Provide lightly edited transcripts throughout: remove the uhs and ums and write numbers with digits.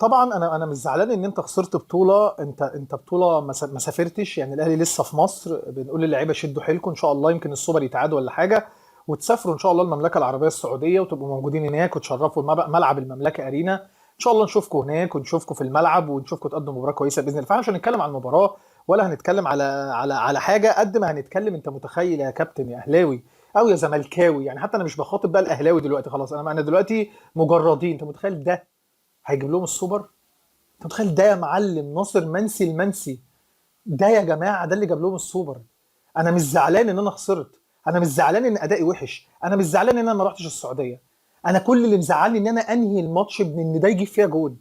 طبعا انا مش زعلان ان انت خسرت بطوله. انت بطوله ما سافرتش، يعني الاهلي لسه في مصر. بنقول للعيبه شدوا حيلكم ان شاء الله، يمكن السوبر يتعاد ولا حاجه وتسافروا ان شاء الله المملكه العربيه السعوديه وتبقوا موجودين هناك وتشرفوا ملعب المملكه ارينا. ان شاء الله نشوفكم هناك ونشوفكم في الملعب ونشوفكم تقدموا مباراه كويسه باذن الله. فاحنا مش هنتكلم عن المباراه ولا هنتكلم على حاجه قد ما هنتكلم. انت متخيل يا كابتن يا اهلاوي او يا زملكاوي؟ يعني حتى انا مش بخاطب بقى الاهلاوي دلوقتي، خلاص انا دلوقتي مجردين. انت متخيل ده هيجيب لهم السوبر؟ انت متخيل ده يا معلم؟ ناصر منسي المنسي ده يا جماعه، ده اللي جاب لهم السوبر. انا مش زعلان ان انا خسرت، انا مش زعلان ان ادائي وحش، انا مش زعلان ان انا ما رحتش السعوديه. انا كل اللي مزعلني ان انا انهي الماتش بان ده يجيب فيها جول.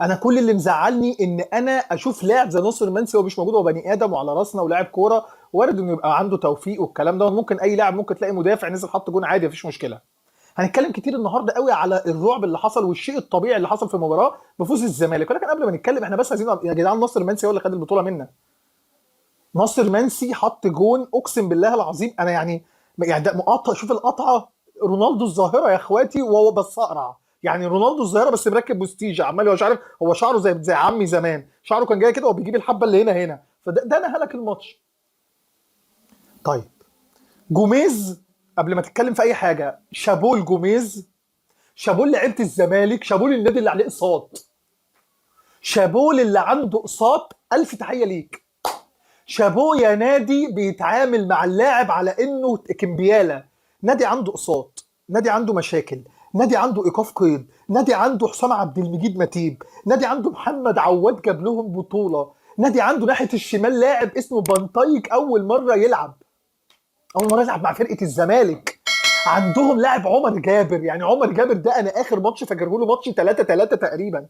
انا كل اللي مزعلني ان انا اشوف لاعب زي ناصر منسي هو مش موجود، هو بني ادم وعلى راسنا ولاعب كوره، وارد انه يبقى عنده توفيق والكلام ده. ممكن اي لاعب، ممكن تلاقي مدافع نزل حط جون عادي مفيش مشكله. هنتكلم كتير النهارده قوي على الرعب اللي حصل والشيء الطبيعي اللي حصل في المباراه بفوز الزمالك، ولكن قبل ما نتكلم احنا بس عايزين يا جدعان، ناصر منسي هو اللي خد البطوله منا. ناصر منسي حط جون اقسم بالله العظيم. انا يعني ده مقاطع، شوف القطعه، رونالدو الظاهره يا اخواتي وهو بس اقرع. يعني رونالدو الظاهره بس مركب بوستيجه، عمال هو مش عارف، هو شعره زي عمي زمان، شعره كان جاي كده وبيجيب الحبه اللي هنا. فده انا هلك الماتش. طيب جوميز، قبل ما تتكلم في اي حاجه، شابول جوميز، شابول لعيبه الزمالك، شابول النادي اللي عليه اقساط، شابول اللي عنده اقساط، الف تحيه ليك. شابو يا نادي بيتعامل مع اللاعب على انه كمبياله. نادي عنده اقساط، نادي عنده مشاكل، نادي عنده ايقاف قيد، نادي عنده حسام عبد المجيد متيب، نادي عنده محمد عواد جاب لهم بطوله، نادي عنده ناحيه الشمال لاعب اسمه بنطايك اول مره يلعب مع فرقه الزمالك. عندهم لاعب عمر جابر، يعني عمر جابر ده انا اخر ماتش فاكره له ماتش 3-3 تقريبا.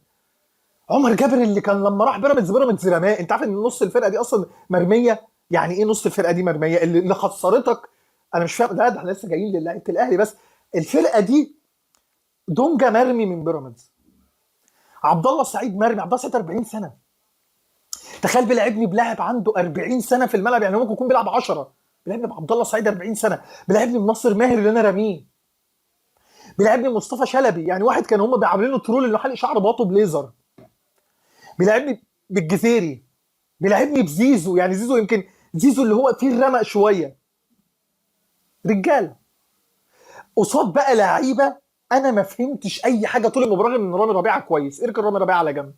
عمر جابر اللي كان لما راح بيراميدز رماه. انت عارف ان نص الفرقه دي اصلا مرميه؟ يعني ايه نص الفرقه دي مرميه اللي خسرتك؟ انا مش فاهم. ده احنا لسه جايين للعيبه الاهلي بس. الفرقه دي دونجا مرمي من بيراميدز، عبد الله السعيد مرمي، عبد الله السعيد 40 سنه. تخيل بيلعبني بلاعب عنده 40 سنه في الملعب، يعني ممكن يكون بيلعب 10. بيلعبني بعبد الله السعيد 40 سنه، بيلعبني بناصر ماهر اللي انا راميه، بيلعبني بمصطفى شلبي، يعني واحد كان هم بيعاملينه ترول انه حالق شعر باطه بليزر، بيلعبني بالجزيري، بيلعبني بزيزو، يعني زيزو يمكن زيزو اللي هو فيه الرمق شويه. رجاله قصاد بقى لعيبه. انا ما فهمتش اي حاجه طول المباراه غير ان رامي ربيعه كويس. اركن رامي ربيعه على جنب،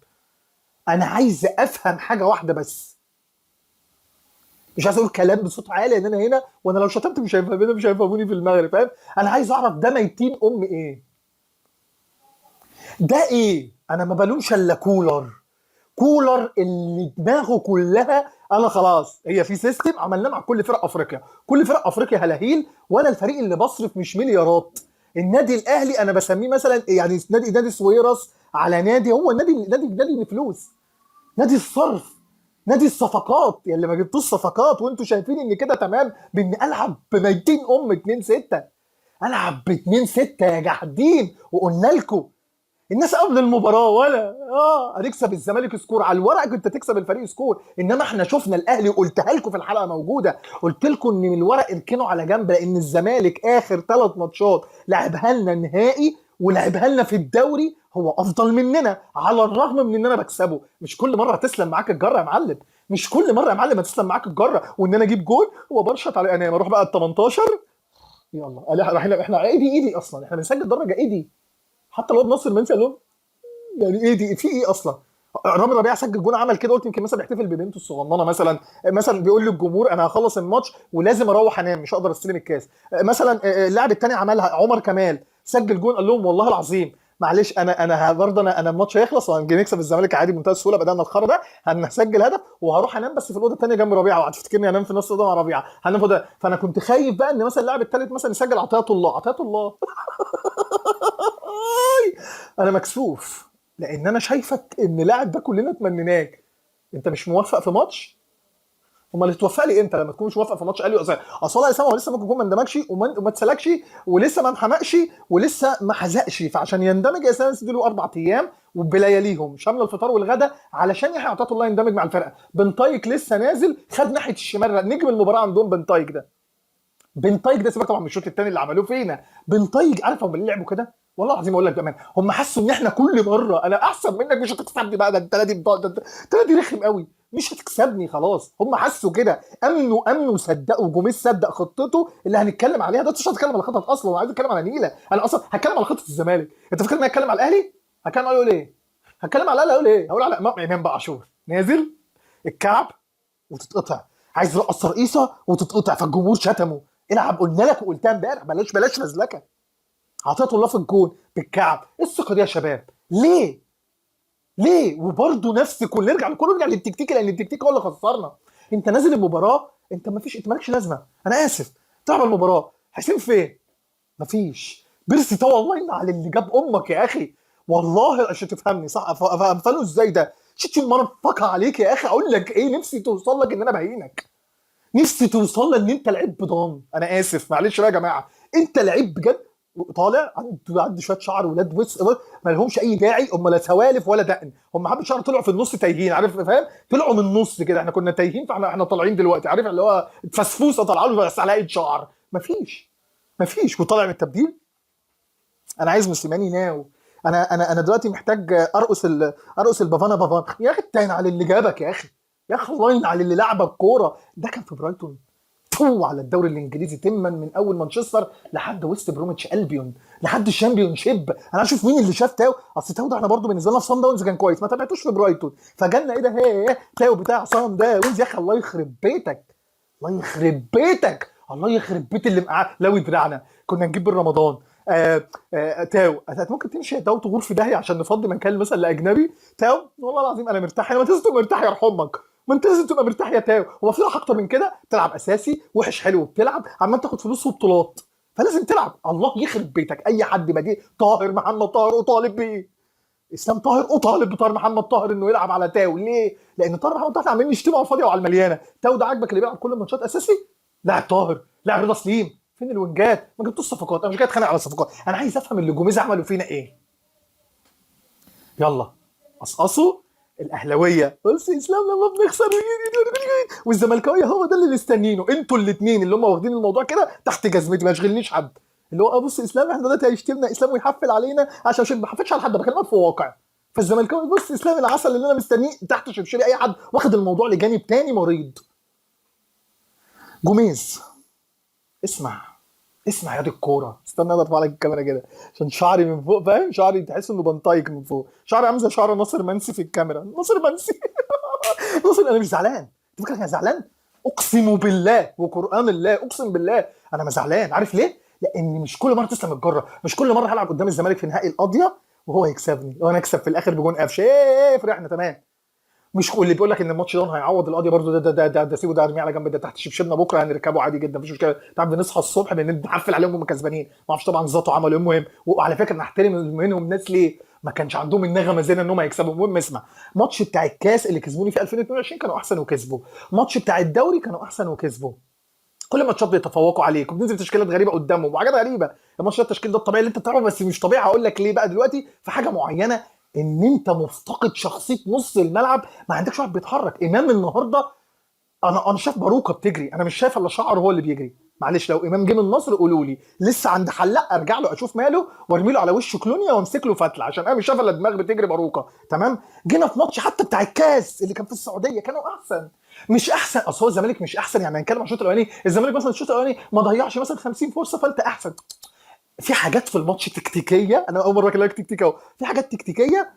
انا عايز افهم حاجه واحده بس. مش عايز اقول كلام بصوت عالي ان انا هنا، وانا لو شتمت مش هيفهموني، مش هيفهموني في المغرب، فاهم؟ انا عايز اعرف ده ميتين ايه. ده ايه؟ انا ما بلومش الا كولر اللي دماغه كلها. انا خلاص هي في سيستم عملناه مع كل فرق افريقيا، كل فرق افريقيا هلاهيل، وانا الفريق اللي بصرف مش مليارات. النادي الاهلي انا بسميه مثلا يعني نادي سويرس على نادي، هو نادي الفلوس، نادي الصرف، نادي الصفقات. اللي ما جبتوش صفقات وانتوا شايفين ان كده تمام بان العب ب 200 2 6، العب ب 2 6 يا جحدين. وقلنا لكم الناس قبل المباراه ولا هنكسب الزمالك سكور، على الورق كنت تكسب الفريق سكور، انما احنا شفنا الاهلي وقلتها لكم في الحلقه موجوده، قلت لكم ان من الورق اركنوا على جنب، لان الزمالك اخر 3 ماتشات لعبها لنا نهائي ولعبها لنا في الدوري هو افضل مننا، على الرغم من ان انا بكسبه. مش كل مره هتسلم معاك الجره يا معلم، مش كل مره يا معلم هتسلم معاك الجره وان انا اجيب جول وبرشط على انا اروح بقى ال 18. يلا احنا ايدي اصلا، احنا بنسجل درجه ايدي. حتى الواد ناصر منسي قال لهم يعني ايه دي، في ايه اصلا؟ رامي ربيعه سجل جون عمل كده، قلت يمكن مثلا بيحتفل ببنته الصغننه مثلا بيقول للجمهور انا هخلص الماتش ولازم اروح انام مش هقدر استلم الكاس. مثلا اللاعب الثاني عملها عمر كمال، سجل جون قال لهم والله العظيم معلش انا برضه انا الماتش هيخلص وهنجي نكسب الزمالك عادي بمنتهى السهوله، بدانا الخرا ده هنسجل هدف وهروح انام بس في الاوضه الثانيه جنب ربيعه، وهتفتكرني انام في نص الاوضه مع ربيعه هنام ده. فانا كنت خايف بقى ان مثلا اللاعب الثالث مثلا يسجل عطيه الله عطيه الله. انا مكسوف لان انا شايفك ان لاعب ده كلنا تمنيناك، انت مش موفق في ماتش. امال تتوفق لي امتى؟ لما تكون مش موفق في ماتش. قال لي اصل يا اسامه هو لسه ممكن يكون ما اندمجش وما اتسلكش ولسه ما انحمقش ولسه ما حزقش، فعشان يندمج يا اسامه له 4 ايام وبلياليهم شامله الفطار والغداء علشان يحيى عطيه الله يندمج مع الفرقه. بنتايك لسه نازل خد ناحيه الشمال، نجم المباراه عندهم بنتايك ده. بنتايك ده سيبك طبعا من الشوط الثاني اللي عملوه فينا. بنتايك عارف هم ليه لعبوا كده؟ والله العظيم اقول لك بامان، هم حسوا ان احنا كل مره انا احسن منك مش هتكسبني بقى، ده انت نادي رخم قوي، مش هتكسبني خلاص. هم حسوا كده، امنوا صدقوا، جوميز صدق خطته اللي هنتكلم عليها ده. مش هتكلم على خطط اصلا، انا عايز اتكلم على نيله. انا اصلا هتكلم على خطه الزمالك. انت فاكر ان انا هتكلم على الاهلي؟ هتكلم على اقول ايه؟ هتكلم على الاهلي اقول ايه؟ هقول على امام بقى عاشور نازل الكعب وتتقطع، عايز رقص رئيسه وتتقطع، فالجمهور شتمه. العب، قلنا لك وقلتها امبارح، بلاش فزلكه. عطيه الله في الجون بالكعب. ايه الثقه دي يا شباب؟ ليه؟ ليه؟ وبرضه نفس كل نرجع للتكتيك، لان التكتيك هو اللي خسرنا. انت نازل المباراه، انت ما فيش، انت مالكش لازمه، انا اسف. تلعب المباراه، حسين فين؟ مفيش. بيرسي تو والله على اللي جاب امك يا اخي، والله عشان تفهمني صح. فاهمه ازاي ده؟ شتي مرفقه عليك يا اخي. اقول لك ايه، نفسي توصل لك ان انا بهينك، نفسي توصل لك ان انت لعيب بضان. انا اسف معلش بقى يا جماعه، انت لعيب بجد. طالع عنده شويه شعر ولاد ما لهمش اي داعي، هم لا سوالف ولا دقن، هم حبه شعر طلعوا في النص تايهين، عارف فاهم؟ طلعوا من النص كده، احنا كنا تايهين فاحنا طالعين دلوقتي، عارف اللي هو فسفوسه طالعه له بس على ايد شعر. مفيش وطالع من التبديل. انا عايز موسيماني ناو. انا دلوقتي محتاج ارقص البافانا بافانا يا اخي. التاني على اللي جابك يا اخي، يا اخي الله ينعل على اللي لعبك كوره. ده كان في برايتون، تو على الدوري الانجليزي تما، من اول مانشستر لحد ويست بروميتش البيون لحد الشامبيون شيب. انا اشوف مين اللي شاف تاو. اصل تاو ده احنا برضه بالنسبه لنا في صن داونز كان كويس، ما تابعتوش في برايتون، فجالنا ايه ده؟ هي تاو بتاع صن داونز يا اخي. الله يخرب بيتك، الله يخرب بيتك، الله يخرب بيت اللي معاه لو دراعنا. كنا نجيب بالرمضان تاو. ممكن تمشي يا تاو تغور في داهيه عشان نفضي مكان مثلا لاجنبي. تاو والله العظيم انا مرتاح، ما تنزل تبقى مرتاح يرحمك، ما انت لازم تبقى مرتاح يا تاو. هو في راحه اكتر من كده؟ تلعب اساسي وحش حلو، بتلعب عمال تاخد فلوس وبطولات، فلازم تلعب. الله يخرب بيتك، اي حد بديه طاهر محمد طاهر اطالب بيه، اسلام طاهر اطالب بطاهر محمد طاهر انه يلعب على تاو. ليه؟ لان طاهر محمد طاهر عمالين يشتموا على الفاضيه وعلى المليانه. تاو ده عاجبك اللي بيلعب كل الماتشات اساسي؟ لاعب طاهر، لاعب رضا سليم، فين الوينجات؟ ما جبتوش صفقات. انا مش جاي اتخانق على صفقات، انا عايز افهم اللي جوميز عملوا فينا ايه. يلا قصقصوا الاهلاويه، بص اسلام لما بنخسر والزملكاويه هو ده اللي مستنينه. انتوا الاثنين اللي هم واخدين الموضوع كده تحت جزمتي، ما يشغلنيش حد. اللي هو بص اسلام احنا دلوقتي هيشتمنا اسلام ويحفل علينا عشان ما بحفلش على حد، بكلمك في واقع. فالزملكاوي بص اسلام العسل اللي انا مستنيه تحت شبشبي اي حد واخد الموضوع لجانب تاني مريض. جوميز اسمع يا دي الكوره. استنى انا ارفع لك الكاميرا كده عشان شعري من فوق، فاهم؟ شعري تحس انه بنطايق من فوق، شعري عامل زي شعر ناصر منسي في الكاميرا. ناصر منسي ناصر، انا مش زعلان. انت فاكر انا زعلان؟ اقسم بالله وقران الله اقسم بالله انا ما زعلان. عارف ليه؟ لان مش كل مره تسلم الجره، مش كل مره هلعب قدام الزمالك في نهائي القضيه وهو يكسبني وانا اكسب في الاخر بجون قفش. ايه فرحنا تمام. مش اللي بيقول لك ان الماتش ده هيعوض القضيه برضه، ده سيبه، ده ارميه على جنب، ده تحت شبشبنا بكره هنركبه عادي جدا مفيش مشكله. تعرف بنصحى الصبح بنحفل عليهم وهم كسبانين، ما اعرفش طبعا ذاته عملوا ايه. مهم، وعلى فكره نحترم منهم ناس ليه ما كانش عندهم النغمه زينا ان هم يكسبوا. المهم اسمع، ماتش بتاع الكاس اللي كسبوني في 2022 كانوا احسن وكسبوا، ماتش بتاع الدوري كانوا احسن وكسبوا. كل الماتشات بيتفوقوا عليك وبننزل تشكيلات غريبه قدامهم وحاجات غريبه. الماتش ده التشكيل ده الطبيعي اللي انت بتعرفه، بس مش طبيعي. هقول لك ليه بقى دلوقتي في حاجه معينه، ان انت مفتقد شخصيه نص الملعب، ما عندكش واحد بيتحرك. امام النهارده انا شايف باروكه بتجري، انا مش شايف الا شعره هو اللي بيجري. معلش لو امام جه من النصر قولوا لي، لسه عند حلاق ارجع له اشوف ماله وارمي له على وشه كلونيا وامسك له فتله، عشان انا مش شايف الا دماغ بتجري باروكه. تمام. جينا في ماتش حتى بتاع الكاس اللي كان في السعوديه كانوا احسن. مش احسن، اصل هو الزمالك مش احسن. يعني هنتكلم عن الشوط الاولاني، الزمالك مثلا الشوط الاولاني ما ضيعش مثلا 50 فرصه فانت احسن. في حاجات في الماتش تكتيكيه، انا اول مره اكلمك تكتيكيه اهو، في حاجات تكتيكيه.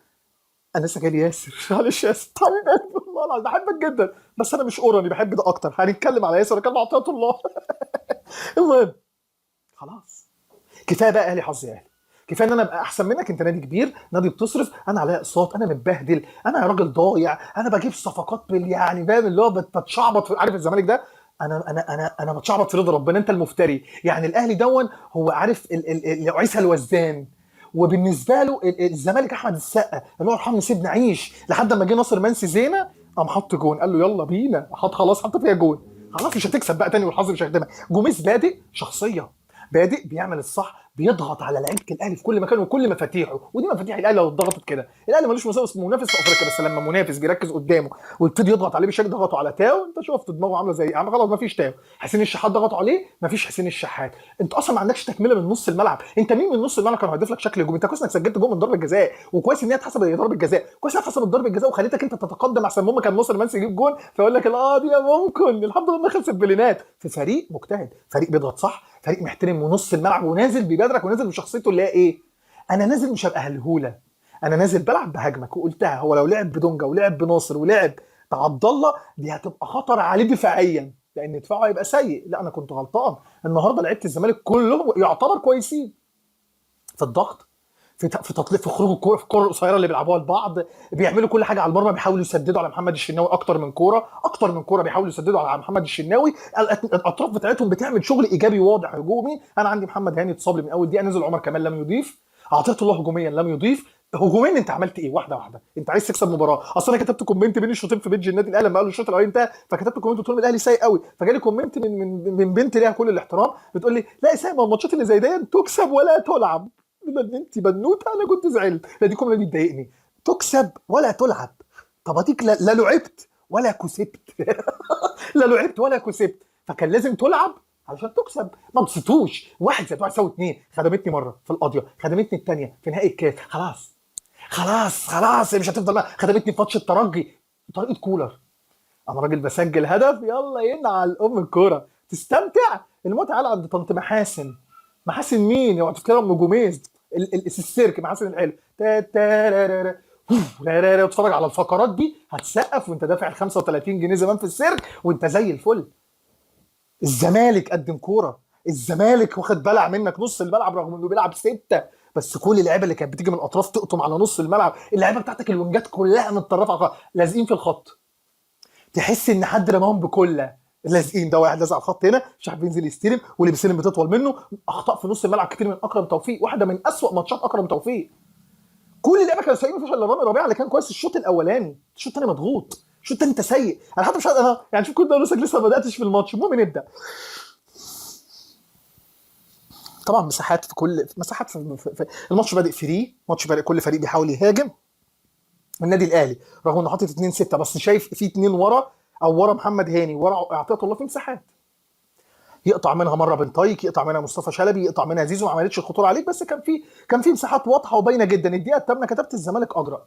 انا لسه جاي ياسر معلش ياسر حبيب قلبي والله العظيم بحبك جدا، بس انا مش اوراني بحب ده اكتر. هنتكلم على ياسر كان عطيه الله المهم خلاص، كفايه بقى اهلي حظ يا اهلي، كفايه ان انا ابقى احسن منك. انت نادي كبير، نادي بتصرف، انا عليا اقساط، انا متبهدل، انا راجل ضايع، انا بجيب صفقات يعني فاهم اللي هو بتشعبط عارف الزمالك ده، انا بتشعبط في رضا ربنا. انت المفتري يعني. الاهلي دون هو عارف عيسى الوزان، وبالنسبه له الزمالك احمد السقا الله يرحمه سيبنا عيش، لحد ما جه ناصر منسي زينه قام حط جون، قال له يلا بينا، خلاص حط فيها جون، خلاص مش هتكسب بقى تاني والحظ مش هيخدمك. جوميز بادئ شخصيه، بادئ بيعمل الصح، بيضغط على لعيبه الاهلي في كل مكان وكل مفاتيحه، ودي مفاتيح الاهلي لو اتضغطت كده. الاهلي ملوش منافس في افريقيا، بس لما منافس بيركز قدامه ويبتدي يضغط عليه بالشكل، ضغطوا على تاو، انت شفت دماغه عامله زي عم، خلاص ما فيش تاو. حسين الشحات ضغطوا عليه، ما فيش حسين الشحات. انت اصلا ما عندكش تكمله من نص الملعب. انت مين من نص الملعب كان هيضيف لك شكل هجومي؟ انت كويس انك سجلت جول من ضربه جزاء، وكويس ان هي اتحسبت ضربه جزاء، كويس انها اتحسبت ضربه جزاء وخليتك انت تتقدم احسن. ماما كان ناصر منسي يجيب جول فيقول لك دي ممكن، الحمد لله خلصت بلينات. في فريق مجتهد، فريق بيضغط صح، فريق محترم ونص الملعب ونازل بيبادرك ونازل بشخصيته اللي هي ايه؟ انا نازل مش هبقى هلهوله، انا نازل بلعب بهاجمك. وقلتها، هو لو لعب بدونجا ولعب بناصر ولعب بعبد الله دي هتبقى خطر عليه دفاعيا، لان دفاعه هيبقى سيء. لا انا كنت غلطان، النهارده لعيبه الزمالك كلهم يعتبر كويسين في الضغط، في تطليق، في خروج الكوره، في الكوره القصيره اللي بيلعبوها لبعض، بيعملوا كل حاجه على المرمى، بيحاولوا يسددوا على محمد الشناوي اكتر من كوره، اكتر من كوره بيحاولوا يسددوا على محمد الشناوي. الاطراف بتاعتهم بتعمل شغل ايجابي واضح هجومي. انا عندي محمد هاني اتصاب لي من اول دقيقه، نزل عمر كمال لم يضيف، اعطيت الله هجوميا لم يضيف. هجوميا انت عملت ايه؟ واحده واحده، انت عايز تكسب مباراه. اصل انا كتبت كومنت بين الشوطين في بيج النادي الاهلي لما قالوا الشوط الاولاني انتهى، فكتبت كومنت قلت لهم الاهلي سيء قوي، فجالي كومنت من بنت ليها كل الاحترام بتقول لي لا يا سامي، الماتشات اللي زي دي تكسب ولا تلعب. لما انت بنوته انا كنت زعلت، لا دي جمله بتضايقني، تكسب ولا تلعب. طب اديك لا لعبت ولا كسبت لا لعبت ولا كسبت، فكان لازم تلعب علشان تكسب. ما نسيتوش 1+1=2، خدمتني مره في القضيه، خدمتني الثانيه في نهائي الكاس، خلاص خلاص مش هتفضل بقى. خدمتني في ماتش الترجي طريقه كولر، انا راجل بسجل هدف يلا ينعل ام الكوره، تستمتع. المتعه على عند طنط محاسن. محاسن مين؟ اوعى تفتكرها ام جوميز، السيرك محاسن الحلو، تا تا را را را. لا لا لا، وتتفرج على الفقرات دي هتسقف وانت دافع ال 35 جنيه زمان في السيرك وانت زي الفل. الزمالك قدم كوره، الزمالك واخد بلع منك نص الملعب رغم انه بيلعب سته، بس كل اللعيبه اللي كانت بتيجي من الاطراف تقطم على نص الملعب، اللعيبه بتاعتك الونجات كلها متطرفه لازقين في الخط، تحس ان حد رماهم بكله، لازقين، ده واحد لازق على الخط هنا مش عارف ينزل يستلم، واللي بيستلم بتطول منه. اخطاء في نص الملعب كتير من اكرم توفيق، واحده من اسوأ ماتشات اكرم توفيق. كل اللعيبه كانوا سيئين، مفيش الا رامي ربيعه اللي كان كويس الشوط الاولاني، الشوط الثاني مضغوط، الشوط الثاني انت سيء. انا حتى مش عارف، انا يعني شوف كل ده لسه ما بداتش في الماتش. المهم نبدا. طبعا مساحات في كل مساحات في الماتش بادئ فري، ماتش بادئ كل فريق بيحاول يهاجم. النادي الاهلي رغم انه حاطط 2-6 بس شايف في 2 ورا، او ورا محمد هاني ورا عطيه الله في مساحات، يقطع منها مره بن طايك، يقطع منها مصطفى شلبي، يقطع منها زيزو، ما عملتش الخطوره عليك، بس كان في مساحات واضحه وباينه جدا. الدقيقه الثامنه كتبت الزمالك اجرأ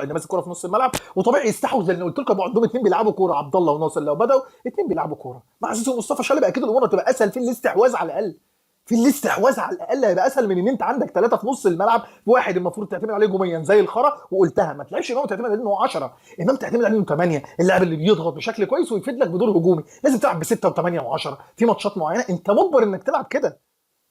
اللي ماسك كوره في نص الملعب، وطبيعي يستحوذ لان قلت لكم عندهم اثنين بيلعبوا كوره، عبد الله وناصر لو بداوا اثنين بيلعبوا كوره مع زيزو ومصطفى شلبي اكيد الامور هتبقى اسهل في الاستحواذ على الاقل. في الاستحواذ على الاقل هيبقى اسهل من ان انت عندك ثلاثه في نص الملعب، واحد المفروض تعتمد عليه هجوميا زي الخرا، وقلتها ما تلعبش امام تعتمد عليه انه 10، امام تعتمد عليه انه 8، اللاعب اللي بيضغط بشكل كويس ويفيد لك بدور هجومي. لازم تلعب بسته و8 و10 في ماتشات معينه، انت مجبر انك تلعب كده،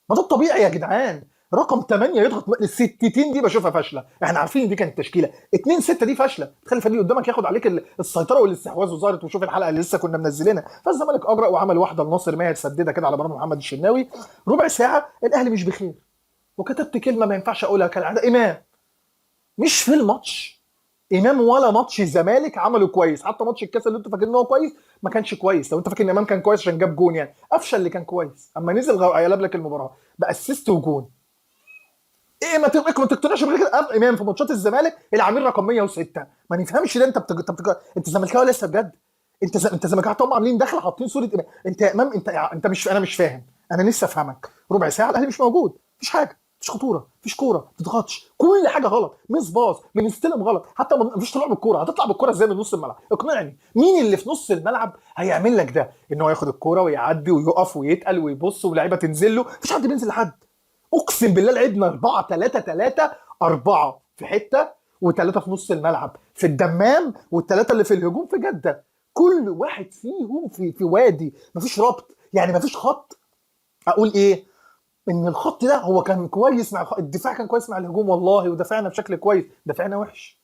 ما ده الطبيعي يا جدعان. رقم 8 يضغط الستتين دي بشوفها فاشله، احنا عارفين ان دي كانت تشكيله 2 6 دي فاشله، تخلي الفريق قدامك ياخد عليك السيطره والاستحواذ، وظهرت وشوف الحلقه اللي لسه كنا منزلينها. فالزمالك اجرأ وعمل واحده لناصر ماهر سددها كده على مرمى محمد الشناوي. ربع ساعه الاهلي مش بخير، وكتبت كلمه ما ينفعش اقولها كالعاده، امام مش في الماتش. امام ولا ماتش الزمالك عمله كويس، حتى ماتش الكاس اللي انتوا فاكرين ان هو كويس ما كانش كويس. لو انت فاكر ان امام كان كويس عشان جاب جون، يعني قفشه اللي كان كويس اما نزل قلب لك المباراه باسيست وجون. ايه ما تقتنعش بغير كده. امام في ماتشات الزمالك العميل رقم 106، ما نفهمش ده. انت زملكاوي لسه بجد؟ انت زملكاوي هم عاملين دخله حاطين صوره امام. انت يا امام انت مش، انا مش فاهم، انا لسه افهمك. ربع ساعه الاهلي مش موجود، مفيش حاجه، مفيش خطوره، مفيش كوره، ما تضغطش، كل حاجه غلط، مس باص بنستلم غلط، حتى مفيش طلوع بالكوره. هتطلع بالكوره ازاي من نص الملعب؟ اقنعني مين اللي في نص الملعب هيعمل لك ده، ان هو ياخد الكوره ويعدي ويقف ويتقل ويبص ولاعيبه تنزل له؟ مفيش حد بينزل لحد. اقسم بالله لعبنا 4-3-3 في حته، وثلاثه في نص الملعب في الدمام، والثلاثه اللي في الهجوم في جده، كل واحد فيهم في وادي، مفيش ربط، يعني مفيش خط. اقول ايه؟ ان الخط ده هو كان كويس مع الدفاع، كان كويس مع الهجوم والله، ودافعنا بشكل كويس، دافعنا وحش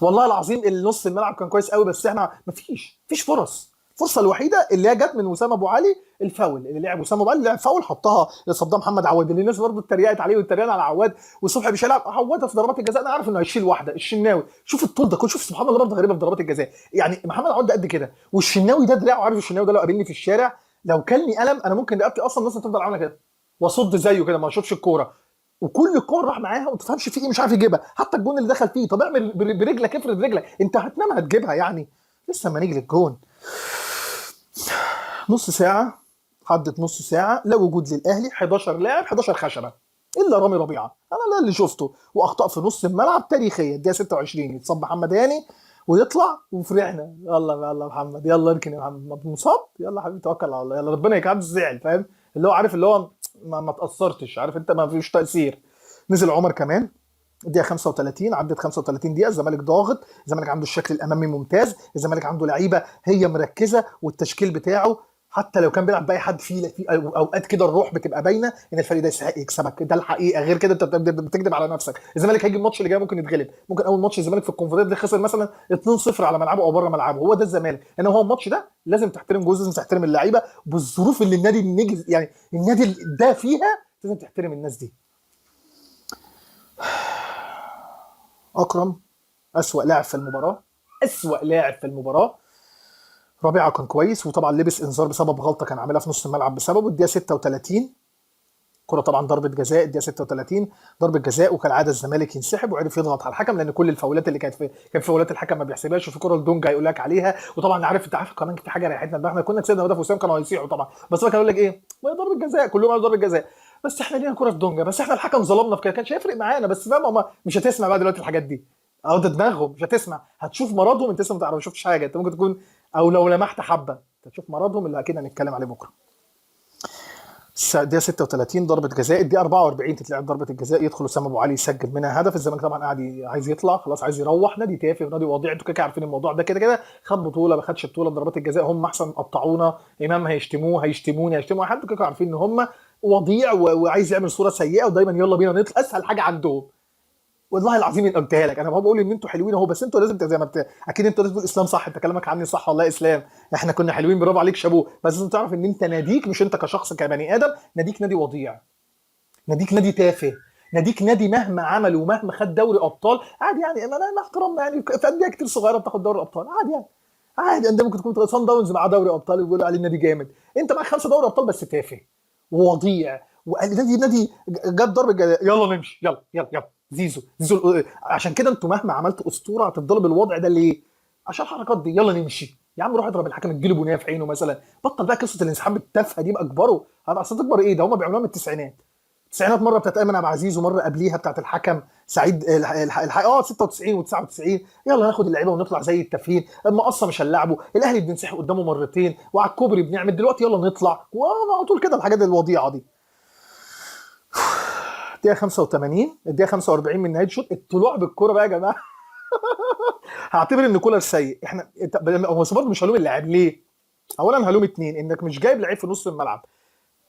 والله العظيم. النص الملعب كان كويس قوي، بس احنا مفيش فرص. الفرصه الوحيده اللي هي جت من وسام ابو علي، الفاول اللي لعب وسام ابو علي، لعب فاول حطها لصدام محمد عواد، اللي الناس برضه اتريقت عليه واتريقنا على عواد، والصبح مش هيلعب عواد في ضربات الجزاء. انا عارف انه هيشيل واحده. الشناوي شوف الطول ده كله، شوف سبحان الله برضه غريبه في ضربات الجزاء، يعني محمد عواد ده قد كده، والشناوي ده دراعه، عارف الشناوي ده لو قابلني في الشارع لو كلني قلم انا ممكن رقبتي اصلا الناس تفضل عامله كده واصد زيه كده ما اشوفش الكوره، وكل الكور راح معاها وما تفهمش في ايه، مش عارف يجيبها، حتى الجون اللي دخل فيه. طب اعمل برجلك، افرد رجلك، انت هتنام هتجيبها يعني. لسه ما نيجي للجون، نص ساعه، عدت نص ساعه لا وجود للاهلي، 11 لاعب 11 خشبه الا رامي ربيعه. انا ده اللي شفته، واخطاء في نص الملعب تاريخيه. الدقيقه 26 يتصاب محمد هاني ويطلع وفرحنا، يلا يلا محمد، يلا اركن يا محمد، مصاب يلا حبيبي توكل على الله، يلا ربنا يكعب الزعل، فاهم؟ اللي هو عارف اللي هو ما تاثرتش، عارف انت ما فيش تاثير. نزل عمر كمان الدقيقه 35، عدت 35 دقيقه، الزمالك ضاغط، الزمالك عنده الشكل الامامي ممتاز، الزمالك عنده لعيبه هي مركزه، والتشكيل بتاعه حتى لو كان بيلعب باي حد فيه، في اوقات كده الروح بتبقى باينه ان الفريق ده يستحق يكسبك، ده الحقيقه. غير كده انت بتكذب على نفسك. الزمالك هيجي الماتش اللي جاي ممكن يتغلب، ممكن اول ماتش الزمالك في الكونفدراليه خسر مثلا 2-0 على ملعبه او بره ملعبه، هو ده الزمالك. انما هو الماتش ده لازم تحترم جزء، لازم تحترم اللعيبه بالظروف اللي النادي النجز يعني النادي ده فيها، لازم تحترم الناس دي. اكرم اسوأ لاعب في المباراه، اسوأ لاعب في المباراه. رابعه كان كويس، وطبعا لبس انذار بسبب غلطه كان عاملها في نص الملعب بسببه. الدقيقه 36 كرة طبعا ضربة جزاء، الدقيقة 36 ضربة جزاء، وكالعادة الزمالك ينسحب وعرف يضغط على الحكم، لأن كل الفاولات اللي كان في فاولات الحكم ما بيحسبهاش، وفي كرة لدونجا هيقول لك عليها. وطبعا انت عارف كمان في حاجة ريحتنا دماغنا، كنا كسبنا هدف وسام كانوا هيصيحوا طبعا، بس هو كان يقول لك ايه؟ ما هي ضربة جزاء، كلهم قالوا ضربة جزاء، بس احنا لينا كرة في دونجا، بس احنا الحكم ظلمنا في كده، كانش هيفرق معانا، بس فاهم هم مش هتسمع بقى دلوقتي الحاجات دي، اهو ده دماغهم مش هتسمع، هتشوف مرضهم، انت لسه ما شفتش حاجة، انت ممكن تكون او لو لمحت حبة هتشوف مرضهم اللي اكيد هنتكلم عليه بكره. الدقيقة 36 ضربة جزاء، الدقيقة 44 تتلعب ضربة الجزاء، يدخل اسامه ابو علي يسجل منها هدف. الزمالك طبعا قاعد عايز يطلع خلاص، عايز يروح، نادي تافه ونادي وضيع، انتوا كده عارفين الموضوع ده، كده كده خد بطولة ما خدش بطولة، ضربات الجزاء هم احسن، قطعونا امام هيشتموه هيشتموني هيشتموا حد، كده عارفين ان هم وضيع وعايز يعمل صورة سيئة، ودايما يلا بينا نطلع، اسهل حاجة عندهم. والله العظيم ان قلتها لك، انا بقول ان انتوا حلوين اهو، بس انتوا لازم زي ما اكيد انت لازم تقول اسلام صح، انت كلامك عني صح والله اسلام، احنا كنا حلوين برافو عليك شابوه، بس لازم تعرف ان انت ناديك، مش انت كشخص كبني ادم، ناديك نادي وضيع، ناديك نادي تافه، ناديك نادي مهما عمل ومهما خد دوري ابطال عادي يعني، انا احترامنا يعني في انديه كتير صغيره بتاخد دوري ابطال عادي يعني، عادي انديه ممكن تكون صن داونز مع دوري ابطال ويقولوا عليه نادي جامد، انت معاك 5 دوري ابطال بس تافه ووضيع، نادي جاب ضربه جزاء يلا نمشي، يلا يلا يلا زيزو. عشان كده انتوا مهما عملتوا اسطوره هتفضلوا بالوضع ده ليه؟ عشان الحركات دي، يلا نمشي يا عم، روح اضرب الحكم اديله بنيه في عينه مثلا، بطل بقى قصه الانسحاب التافهه دي بقى، اكبره هذا اصلا تكبر ايه، ده هم بيعملوها من التسعينات، التسعينات مره بتاعت ايمن عبد العزيز، ومره قبليها بتاعت الحكم سعيد 96 و99، يلا ناخد اللعيبه ونطلع زي التافهين، اما اصلا مش هنلعبه، الاهلي بننسحب قدامه مرتين وعلى الكوبري بنعمل، دلوقتي يلا نطلع، وعلى طول كده الحاجات الوضيعه دي. الدقيقه 85 الدقيقه 45 من نهايه الشوط، الطلوع بالكوره بقى يا جماعه هعتبر ان كولر سيء، احنا هو برضه مش هلوم اللاعب ليه؟ اولا هلوم اتنين، انك مش جايب لعيب في نص الملعب،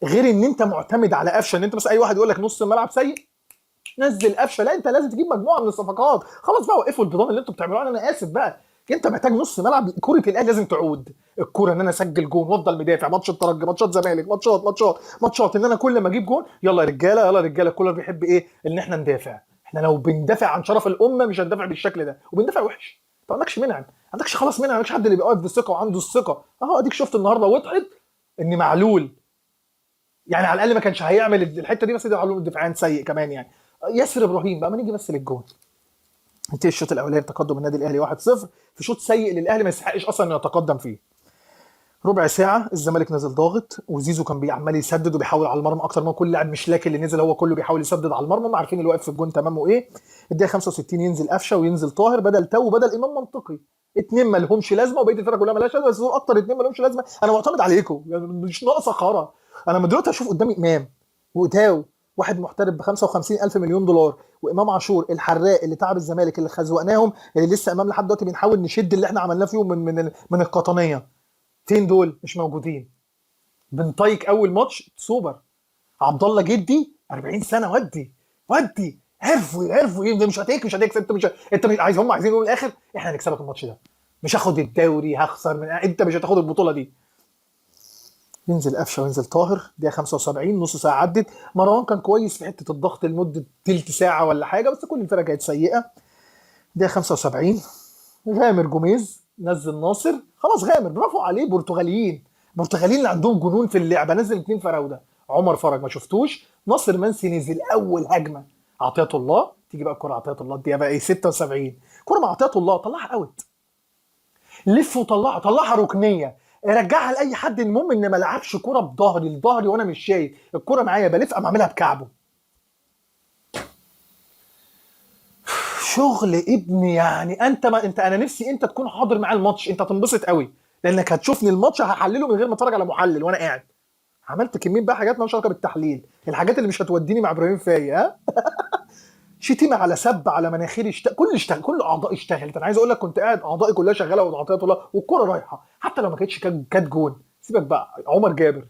غير ان انت معتمد على قفشه، ان انت مثلا اي واحد يقول لك نص الملعب سيء نزل قفشه، لا انت لازم تجيب مجموعه من الصفقات، خلاص بقى وقفوا البطوله اللي انتوا بتعملوها، انا اسف بقى، انت محتاج نص ملعب، كره الاهلي لازم تعود، الكره ان انا اسجل جون وافضل مدافع، ماتش الترجي، ماتشات زمالك، ماتشات ان انا كل ما اجيب جون يلا يا رجاله يلا يا رجاله، كولر بيحب ايه؟ ان احنا ندافع، احنا لو بندافع عن شرف الامه مش هندافع بالشكل ده، وبندافع وحش، انت ما عندكش منعم، ما عندكش خلاص منعم، ما عندكش حد اللي بيقف بالثقه وعنده الثقه، اهو اديك شفت النهارده وضحت ان معلول يعني على الاقل ما كانش هيعمل الحته دي، بس ده علوم الدفاعين سيء كمان يعني. ياسر ابراهيم بقى، ما نيجي بس للجون، انتهى الشوط الاولاني تقدم النادي الاهلي 1-0 في شوط سيء للاهلي ما يستحقش اصلا انه يتقدم فيه. ربع ساعه الزمالك نزل ضاغط، وزيزو كان عمال يسدد وبيحاول على المرمى اكتر من كل لاعب، مش لاكي اللي نزل، هو كله بيحاول يسدد على المرمى، ما عارفين اللي واقف في الجون تمامه ايه. الدقيقه 65 ينزل قفشه وينزل طاهر بدل تو وبدل امام، منطقي، اتنين ما لهمش لازمه وبقيه الفرقه كلها مالهاش لازمه، بس دول اكتر اتنين ما لهمش لازمه، انا معتمد عليكم يعني مش ناقصه خرا، انا من دلوقتي هشوف قدامي امام وتاو، واحد محترف ب 55,000 مليون دولار، وامام عاشور الحراق اللي تعب الزمالك اللي خزوقناهم، اللي لسه امام لحد دلوقتي بنحاول نشد اللي احنا عملناه فيهم من القطنيه، فين دول؟ مش موجودين. بن طايك اول ماتش سوبر، عبد الله جدي 40 سنه، ودي عرفوا ايه ده، مش هتكسب انت مش عايز، هم عايزين يقولوا الاخر احنا هنكسبك الماتش ده، مش هاخد الدوري هخسر من انت مش هتاخد البطوله دي. ينزل قفشه وينزل طاهر، دقيقه 75 نص ساعه عدت، مروان كان كويس في حته الضغط لمده تلت ساعه ولا حاجه، بس كل الفرقه كانت سيئه. دقيقه 75 غامر جوميز نزل ناصر، خلاص غامر برافو عليه، برتغاليين اللي عندهم جنون في اللعبه، نزل اتنين فراوده، عمر فرج ما شفتوش. ناصر منسي نزل اول هجمه عطيه الله، تيجي بقى الكره عطيه الله دي بقى ايه 76 كره مع عطيه الله، طلعها اوت، لف وطلعها، طلعها ركنيه، رجعها لاي حد، المهم ان ما لعبش كره بظهري لظهري وانا مش شايف الكره معايا بلف، قام عاملها بكعبه. شغل ابن يعني. انت ما انت انا نفسي انت تكون حاضر معايا الماتش، انت هتنبسط قوي لانك هتشوفني الماتش هحلله من غير ما اتفرج على محلل وانا قاعد. عملت كميه بقى حاجات مالهاش علاقه بالتحليل، الحاجات اللي مش هتوديني مع ابراهيم فايق. ها شتيمه على سب على مناخيري، كل اعضائي اشتغلت. انا عايز اقول لك كنت قاعد اعضائي كلها شغاله وعطيت الله والكره رايحه، حتى لو ما كانتش كانت جون. سيبك بقى عمر جابر.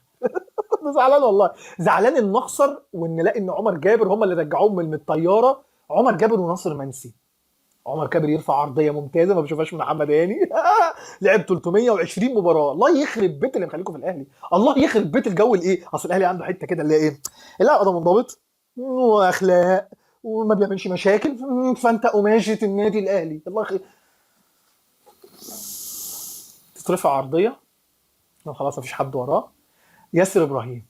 انا زعلان والله، زعلان ان اخسر وان الاقي ان عمر جابر هم اللي رجعوهم من الطياره. عمر جابر وناصر منسي. عمر جابر يرفع عرضيه ممتازه ما بشوفهاش من محمد هاني. لعب 320 مباراه. الله يخرب بيت اللي مخليكم في الاهلي، الله يخرب بيت الجو الايه. اصل الاهلي عنده حته كده اللي هي ايه، لا ده منضبط واخلاق وما بيعملش مشاكل، فانت قماشه النادي الاهلي. الله يخرب. تترفع عرضيه خلاص مفيش حد وراه. ياسر ابراهيم،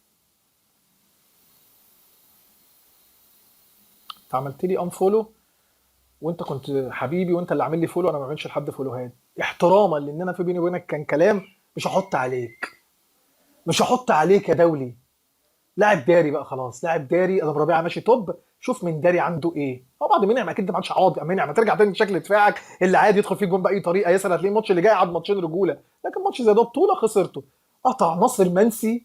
انت عملت لي انفولو وانت كنت حبيبي وانت اللي عامل لي فولو، انا ما بعملش لحد فولوهات احتراما لان انا في بيني وبينك كان كلام. مش هحط عليك، مش هحط عليك يا دولي. لاعب داري بقى خلاص، لاعب داري. ادم ربيعه ماشي توب، شوف من داري عنده ايه. هو بعد منعم اكيد ما عادش عاضي، منعم ترجع تاني شكل دفاعك اللي عادي يدخل فيه جون باي طريقه. ياسر هتلاقيه الماتش اللي جاي قعد ماتشين رجوله، لكن ماتش زي ده بطوله خسرته. قطع ناصر منسي.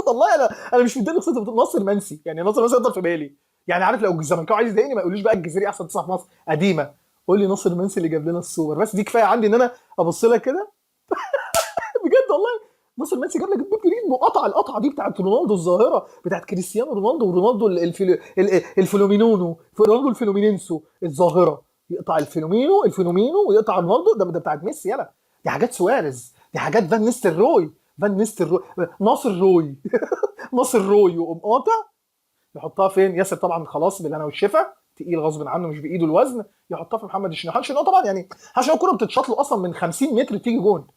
والله انا مش مداني خسرت ناصر منسي، يعني ناصر منسي يفضل في بالي. يعني عارف لو الزمالكاوي عايز يضايقني ما يقوليش بقى الجزيري احسن تسعه في مصر قديمه، قول لي ناصر منسي اللي جاب لنا السوبر. بس دي كفايه عندي ان انا ابص لها كده. بجد والله ناصر منسي جاب لك بيت جديد، وقطع القطعه دي بتاعت رونالدو الظاهره، بتاعت كريستيانو رونالدو ورونالدو الفيلومينونو، رونالدو الفيلومينينسو الظاهره، يقطع الفينومينو ويقطع رونالدو. ده بتاعت ميسي. يلا دي حاجات سواريز، دي حاجات فان نيستلروي، ناصر روي. ناصر روي وقوم قاطع يحطها فين؟ ياسر طبعا خلاص بالهنا والشفا، تقيل غصب عنه مش بايده الوزن، يحطها في محمد الشناوي. الشناوي طبعا يعني عشان الكوره بتتشاط له اصلا من 50 متر تيجي جون،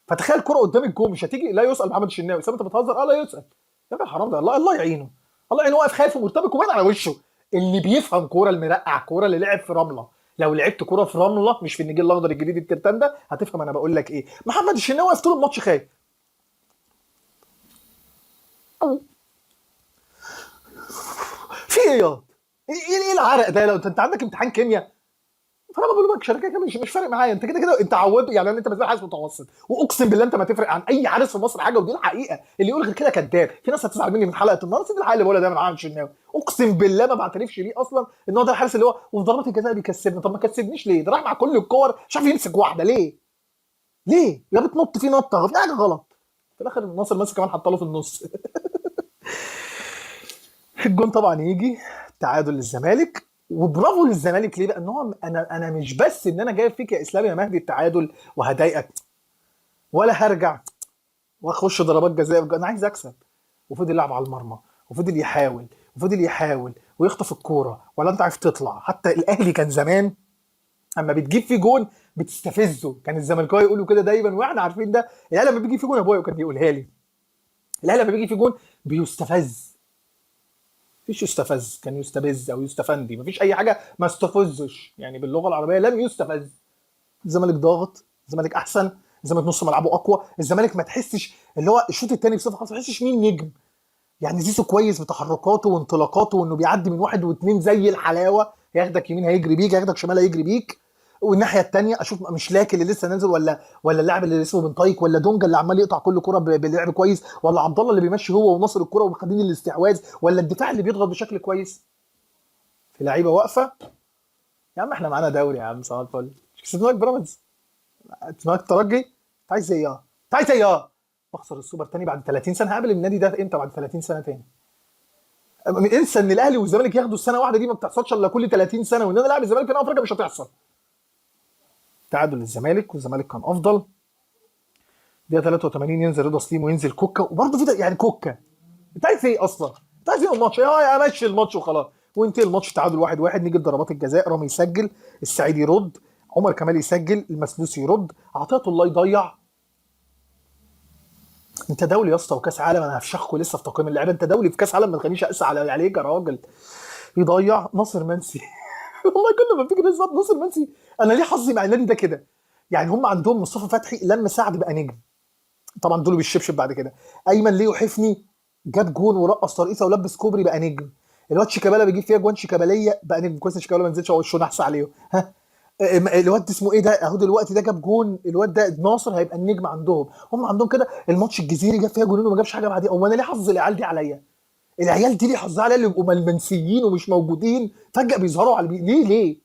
فتخيل الكوره قدام الجون مش هتيجي. لا يسال محمد الشناوي، انت بتهزر؟ لا يسال. يا ابني حرام ده، الله يعينه، الله يعينه. واقف خايف ومرتبك وباين على وشه. اللي بيفهم كوره، المرقع كوره، اللي لعب في رمله، لو لعبت كوره في رمله مش في النجيل الاخضر الجديد الترتان ده هتفهم انا بقول لك ايه. محمد الشناوي واقف طول الماتش خايف. في ايه ياض؟ ايه العرق ده؟ لو انت عندك امتحان كيمياء، فانا بقول لك شركه كده مش فارق معايا. انت كده انت عودت يعني. انت بالنسبه لي حارس متوسط، واقسم بالله انت ما تفرق عن اي حارس في مصر حاجه، ودي الحقيقه. اللي يقول غير كده كذاب. في ناس هتزعل مني من حلقه النهارده، دي الحقيقه اللي بقولها دايما عن الشناوي. اقسم بالله ما بعترفش ليه اصلا ان هو ده الحارس اللي هو وفي ضربات الجزاء بيكسبني. طب ما كسبنيش ليه؟ ده راح مع كل الكور مش عارف يمسك واحده ليه؟ ليه؟ يا بتنط فيه نطه، في حاجه غلط. في الاخر ناصر ماسك كمان حط له في النص. الجون طبعا يجي تعادل للزمالك، وبرافو للزمالك. ليه بقى؟ ان هو انا مش بس ان انا جايب فيك يا اسلام يا مهدي التعادل وهضايقك، ولا هرجع واخش ضربات جزاء. انا عايز اكسب. وفضل يلعب على المرمى، وفضل يحاول، ويخطف الكوره، ولا انت عارف تطلع. حتى الاهلي كان زمان اما بتجيب فيه جون بتستفزه، كان الزملكاويه يقولوا كده دايما واحنا عارفين ده. الاهلي لما بيجي فيه جون، ابويا كان بيقولها لي، الاهلي لما بيجي فيه جون بيستفز. مفيش يستفز، كان يستبز او يستفندي، مفيش اي حاجه ما استفزش يعني باللغه العربيه، لم يستفز. الزمالك ضاغط، الزمالك احسن، الزمالك نص ملعبه اقوى، الزمالك ما تحسش اللي هو الشوط الثاني بصفه خاصه ما تحسش مين نجم. يعني زيزو كويس بتحركاته وانطلاقاته وانه بيعدي من واحد واثنين زي الحلاوه، ياخدك يمين هيجري بيك، ياخدك شمال هيجري بيك. والناحيه الثانيه اشوف مش لاكي اللي لسه نازل، ولا اللاعب اللي اسمه بن طايق، ولا دونجا اللي عمال يقطع كل كره بلعب كويس، ولا عبد الله اللي بيمشي هو وناصر الكره ومخدين الاستحواذ، ولا الدفاع اللي بيضغط بشكل كويس. في لعيبه واقفه. يا عم احنا معانا دوري يا عم، صباح الفل. مش كسبناك بيراميدز؟ كسبناك الترجي؟ انت عايز ايه؟ انت عايز ايه؟ بخسر السوبر تاني بعد 30 سنه. هقابل النادي ده امتى بعد 30 سنه تاني؟ انسى ان الاهلي والزمالك ياخدوا السنه واحده دي، ما بتحصلش الا كل 30 سنه، وان انا لاعب الزمالك في افريقيا مش هتحصل. تعادل للزمالك والزمالك كان افضل. دقيقه 83 ينزل رضا سليم وينزل كوكا، وبرضه في يعني كوكا انت عايز ايه اصلا؟ انت عايز ايه الماتش؟ يا امشي الماتش وخلاص وانتهي الماتش. تعادل 1-1. نيجي ضربات الجزاء، رامي يسجل، السعيد يرد، عمر كمال يسجل، المسلوسي يرد، عطيه الله يضيع. انت دولي يا اسطى وكاس عالم، انا هفشخكوا لسه في تقييم اللعيبه، انت دولي في كاس عالم ما تخلينيش اقسى عليك يا راجل. يضيع ناصر منسي. والله كل ما بتيجي نسبة ناصر منسي، انا ليه حظي مع النادي ده كده؟ يعني هم عندهم مصطفى فتحي لما سعد بقى نجم، طبعا دول بالشبشب بعد كده. ايمن ليه حفني جاب جون ورقص ترقيصه ولبس كوبري بقى نجم. الواد شيكابالا بيجيب فيها جوان شيكاباليه بقى نجم. كويس إن شيكابالا ما نزلش، هو وشه نحس عليه. ها، الواد اسمه ايه ده اهو دلوقتي ده جاب جون، الواد ده ناصر هيبقى النجم عندهم. هم عندهم كده. الماتش الجزيري جاب فيها جونين وما جابش حاجه بعدين. امال انا ليه حظ العيال دي عليا؟ العيال دي ليه حظها عليا اللي يبقوا منسيين ومش موجودين فجاه بيظهروا على ليه؟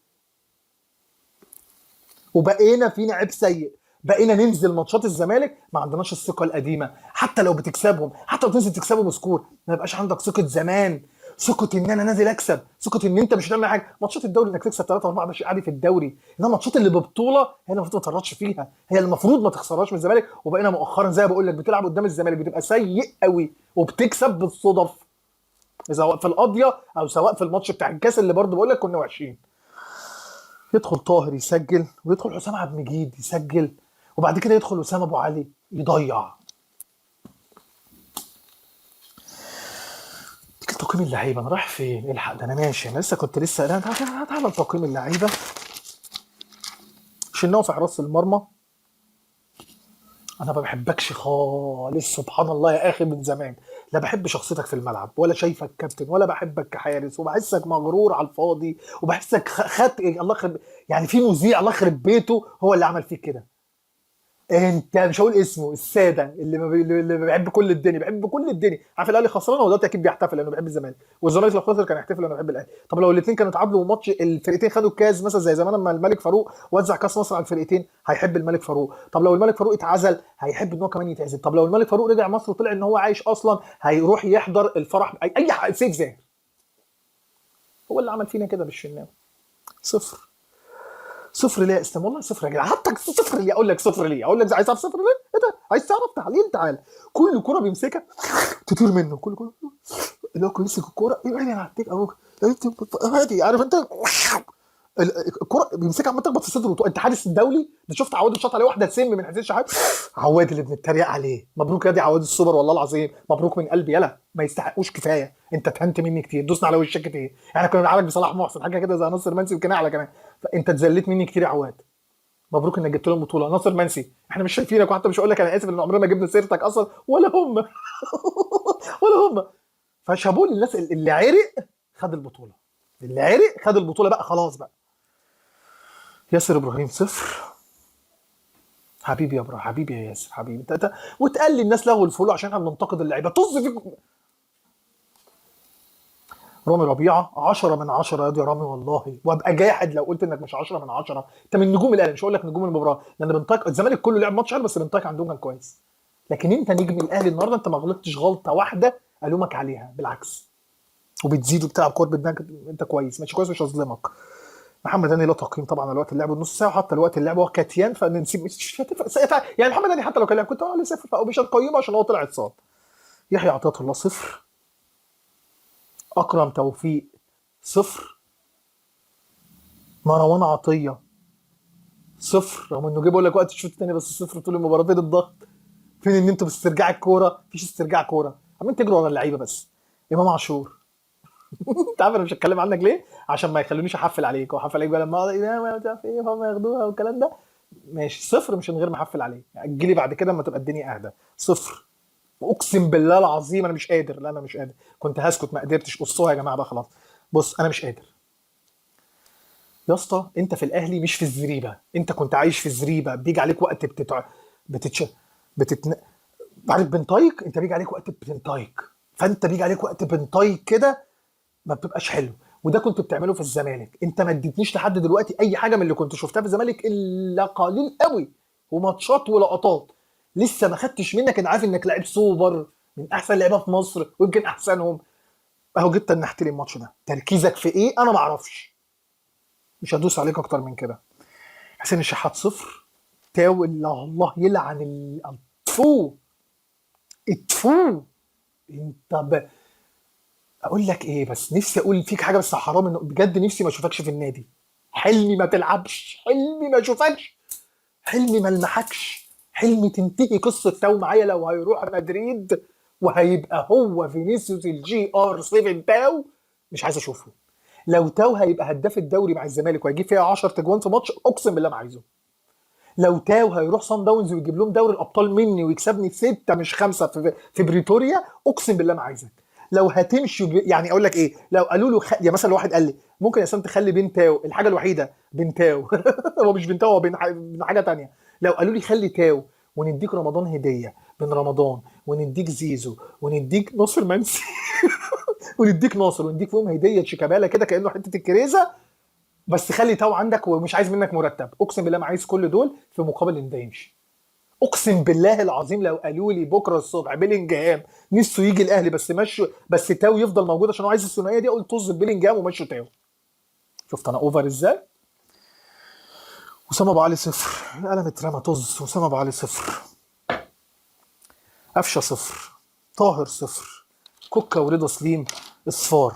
وبقينا فينا عيب سيء. بقينا ننزل ماتشات الزمالك ما عندناش الثقه القديمه، حتى لو بتكسبهم، حتى لو تنزل تكسبهم سكور ما يبقاش عندك ثقه زمان. ثقه ان انا نازل اكسب، ثقه ان انت مش هتعمل حاجه. ماتشات الدوري انك تكسب 3 4 ده شيء عادي في الدوري، انما الماتشات اللي ببطوله هي اللي المفروض ما تفرطش فيها، هي اللي المفروض ما تخسرهاش من الزمالك. وبقينا مؤخرا زي ما بقول لك بتلعب قدام الزمالك بتبقى سيء قوي وبتكسب بالصدف، سواء في القضيه او سواء في الماتش بتاع الكاس اللي برضه بقول لك كنا وحشين. يدخل طاهر يسجل، ويدخل حسام عبد المجيد يسجل، وبعد كده يدخل وسام ابو علي يضيع. تيجي تقييم اللعيبه، انا رايح فين؟ الحق ده انا ماشي، انا لسه كنت لسه تعالى تقييم اللعيبه. شناوي في حراسه المرمى، انا ما بحبكش خالص سبحان الله يا اخي من زمان. لا بحب شخصيتك في الملعب، ولا شايفك كابتن، ولا بحبك كحارس، وبحسك مغرور على الفاضي، وبحسك الله يخرب، يعني في مذيع الله يخرب بيته هو اللي عمل فيك كده. انت مش هقول اسمه، الساده اللي بيحب كل الدنيا، بيحب كل الدنيا. عارف الاهلي خسران هو دلوقتي اكيد بيحتفل لانه بيحب الزمالك، والزمالك لو خسر كان هيحتفل لانه بيحب الاهلي. طب لو الاثنين كانوا اتعادلوا وماتش الفرقتين خدوا الكاس مثلا زي زمان لما الملك فاروق وزع كاس مصر على الفرقتين هيحب الملك فاروق. طب لو الملك فاروق اتعزل هيحب ان هو كمان يتعزل. طب لو الملك فاروق رجع مصر وطلع ان هو عايش اصلا هيروح يحضر الفرح. اي حاجه سيف زاهر هو اللي عمل فينا كده بالشناوي. صفر. صفر ليه يا اسلام؟ والله صفر يا جدع. حتى صفر ليه؟ اقول لك صفر ليه؟ اقول لك عايز تعرف صفر ليه؟ ايه ده؟ عايز تعرف تحليل؟ تعالى. كل كرة بيمسكها تطير منه، كل كرة اللي هو يمسك الكرة يبعد عن عديك ابوك هادي، عارف انت الكرة بيمسكها عمال تخبط في صدره. انت حارس الدولي ده، شفت عواد شاط عليه واحده سم من حسين شحات. عواد اللي بنتريق عليه، مبروك يا دي عواد السوبر والله العظيم، مبروك من قلبي. يلا ما يستحقوش كفايه، انت اتهنت مني كتير، دوسنا على وشك كتير. احنا كنا بنعالج بصلاح محسن حاجه كده زي ناصر منسي وكان اعلى كمان. فانت اتذليت مني كتير يا عواد، مبروك انك جبت لهم بطوله. ناصر منسي احنا مش شايفينك، وحتى مش هقول لك انا اسف ان عمرنا ما جبنا سيرتك اصلا ولا هم. ولا هم. فشابوه للناس اللي عرق خد البطوله، اللي عرق خد البطوله بقى خلاص بقى. ياسر ابراهيم صفر. حبيبي يا ابراهيم، حبيبي يا ياسر، حبيبي انت وتقال لي الناس لغوا الفولو عشان احنا بننتقد اللعيبه، طز فيكم. رامي ربيعه 10 من 10 يا دي رامي والله، وابقى جاحد لو قلت انك مش 10 من 10. انت من نجوم الاهلي، مش هقول لك نجوم المباراه لان بنطاق الزمالك كله لعب ماتش حلو بس بنطاق عندهم كان كويس. لكن انت نجم الاهلي النهارده، انت ما غلطتش غلطه واحده الومك عليها، بالعكس وبتزيد وبتلعب كوره بدماغك. انت كويس ماشي كويس، مش هظلمك. محمد هاني لا تقييم طبعا على وقت اللعب والنص ساعه، حتى الوقت اللعب هو كاتيان فنسيب مش هتفرق يعني. محمد هاني حتى لو كان لعب كنت اقول صفر او مش هتقيمه عشان هو طلع اتصاب. يحيى عطيه الله صفر. اكرم توفيق صفر. مروان عطيه صفر، رغم انه جه بقول لك وقت الشوط الثاني بس صفر طول المباراه. فين الضغط؟ فين ان انتوا باسترجاع الكوره؟ مفيش استرجاع كوره، عمالين تجروا ورا اللعيبه بس. امام عاشور. انت عارف انا مش هتكلم عنك ليه؟ عشان ما يخلونيش احفل عليك، واحفل عليك بقى لما مش عارف ايه هم ياخدوها والكلام ده. ماشي صفر، مش من غير ما احفل عليك، اجلي بعد كده اما تبقى الدنيا اهدى. صفر. واقسم بالله العظيم انا مش قادر، لا انا مش قادر، كنت هسكت ما قدرتش. قصوها يا جماعه بقى خلاص. بص انا مش قادر يا اسطى. انت في الاهلي مش في الزريبه، انت كنت عايش في الزريبه، بيجي عليك وقت بتتش بتتن... عارف بنطايق، انت بيجي عليك وقت بتنطايق، فانت بيجي عليك وقت بنطايق كده ما بتبقاش حلو. وده كنت بتعمله في الزمالك. انت ما اديتنيش لحد دلوقتي اي حاجه من اللي كنت شفتها في الزمالك الا قليل قوي، وماتشات ولقطات. لسه ما خدتش منك. انا عارف انك لعيب سوبر من احسن لعيبه في مصر ويمكن احسنهم. اهو جيت تنحت لي الماتش ده، تركيزك في ايه انا ما اعرفش. مش هدوس عليك اكتر من كده. حسين الشحات صفر. تاو اللي الله يلعن التفو التفو. انت اقول لك ايه؟ بس نفسي اقول فيك حاجه بس حرام انه بجد نفسي ما اشوفكش في النادي. حلمي ما تلعبش، حلمي ما اشوفكش، حلمي ما المحكش، حلم تنتهي قصه تاو معايا لو هيروح مدريد وهيبقى هو فينيسيوس الجي ار 7 تاو، مش عايز اشوفه. لو تاو هيبقى هداف الدوري مع الزمالك وهيجيب فيها 10 تجوان في ماتش، اقسم بالله ما عايزه. لو تاو هيروح صن داونز ويجيب لهم دوري الابطال مني ويكسبني 6 مش 5 في بريتوريا، اقسم بالله ما عايزك. لو هتمشي يعني اقول لك ايه، لو قالوا له يعني مثلا واحد قال لي ممكن يا سام تخلي بين تاو، الحاجه الوحيده بين تاو هو مش بين تاو، هو بين حاجه تانية. لو قالوا لي خلي تاو ونديك رمضان هديه بين رمضان، ونديك زيزو، ونديك ناصر منسي ونديك ناصر، ونديك فيهم هديه شيكابالا كده كانه حته الكريزه، بس خلي تاو عندك ومش عايز منك مرتب، اقسم بالله ما عايز كل دول في مقابل ان ده يمشي. اقسم بالله العظيم لو قالوا لي بكره الصبح بيلينجهام نفسه يجي الاهلي بس مشوا، بس تاو يفضل موجود عشان هو عايز الثنائيه دي، اقول طز بيلينجهام ومشوا تاو. شفت انا اوفر ازاي؟ اسامه ابو علي صفر، القلم اترمى طز. اسامه ابو علي صفر، قفشه صفر، طاهر صفر، كوكا ورضا سليم اصفار.